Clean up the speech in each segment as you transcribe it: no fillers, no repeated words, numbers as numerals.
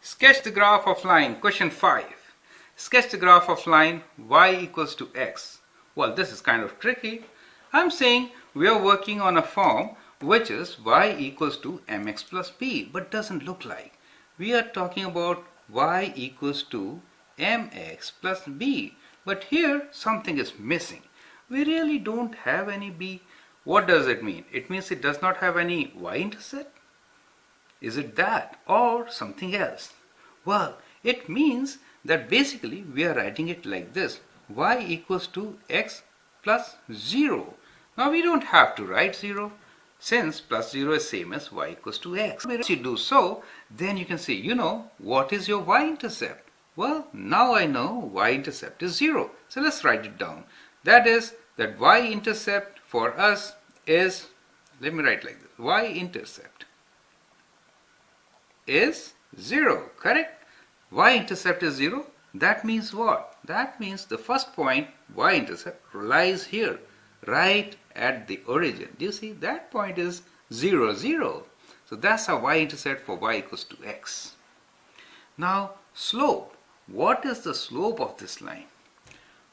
Sketch the graph of line. Question 5. Sketch the graph of line y equals to x. Well, this is kind of tricky. I'm saying we are working on a form which is y equals to mx plus b, but doesn't look like. We are talking about y equals to mx plus b, but here something is missing. We really don't have any b. What does it mean? It means it does not have any y-intercept? Is it that or something else? Well, it means that basically we are writing it like this: y equals to x plus 0. Now we don't have to write 0 since plus 0 is same as y equals to x. If you do so, then you can say, what is your y-intercept? Well, now I know y-intercept is 0. So let's write it down. That is that y-intercept for us is, let me write like this, y-intercept is 0, correct? Y-intercept is 0. That means what? That means the first point, y-intercept, lies here, right at the origin. Do you see? That point is 0, 0. So that's our y-intercept for y equals to x. Now, slope. What is the slope of this line?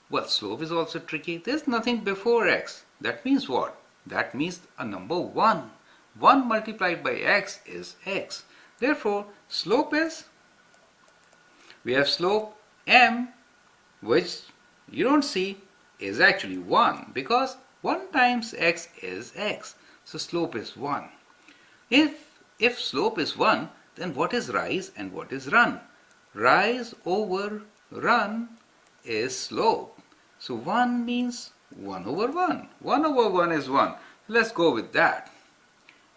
Well, slope is also tricky. There's nothing before x. That means what? That means a number 1. 1 multiplied by x is x. Therefore, slope is, we have slope m, which you don't see is actually 1 because 1 times x is x. So slope is 1. If slope is 1, then what is rise and what is run? Rise over run is slope. So 1 means 1 over 1. 1 over 1 is 1. Let's go with that.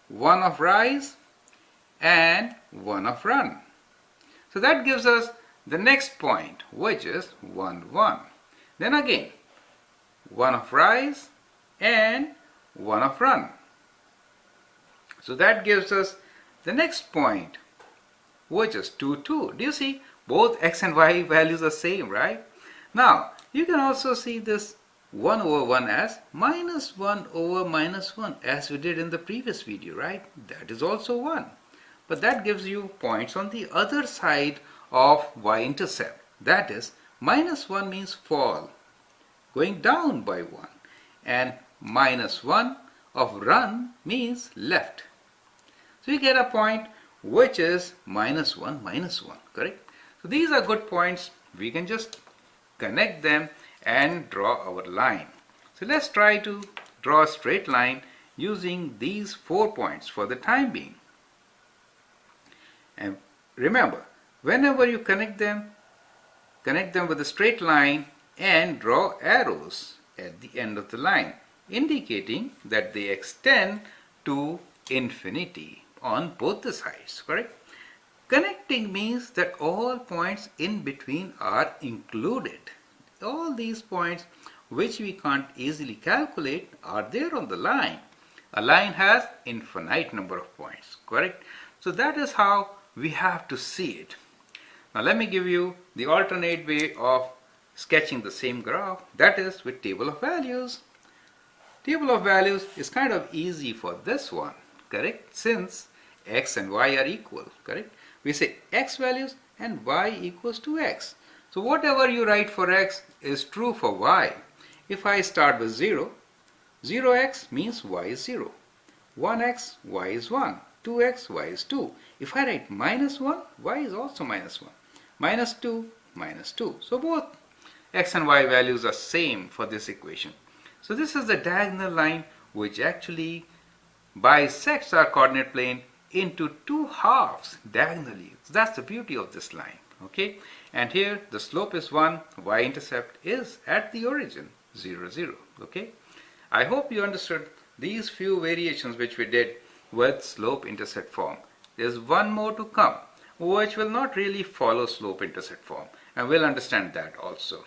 1 of rise and 1 of run. So that gives us the next point, which is 1, 1. Then again, 1 of rise and 1 of run. So that gives us the next point, which is 2, 2. Do you see? Both x and y values are same, right? Now, you can also see this 1 over 1 as minus 1 over minus 1, as we did in the previous video, right? That is also 1. But that gives you points on the other side of y-intercept. That is, minus 1 means fall, going down by 1. And minus 1 of run means left. So you get a point which is minus 1, correct? So these are good points. We can just connect them and draw our line. So let's try to draw a straight line using these 4 points for the time being. And remember, whenever you connect them with a straight line and draw arrows at the end of the line, indicating that they extend to infinity on both the sides, correct? Connecting means that all points in between are included. All these points which we can't easily calculate are there on the line. A line has infinite number of points, correct? So that is how we have to see it. Now let me give you the alternate way of sketching the same graph, that is with table of values. Table of values is kind of easy for this one, correct? Since x and y are equal, correct? We say x values and y equals to x. So whatever you write for x is true for y. If I start with 0, 0x means y is 0. 1x, y is 1. 2x, y is 2. If I write minus 1, y is also minus 1. Minus 2, minus 2. So both x and y values are same for this equation. So this is the diagonal line which actually bisects our coordinate plane into 2 halves diagonally. So that's the beauty of this line. Okay, and here the slope is 1, y-intercept is at the origin, 0, 0. Okay, I hope you understood these few variations which we did with slope-intercept form. There's one more to come which will not really follow slope-intercept form, and we'll understand that also.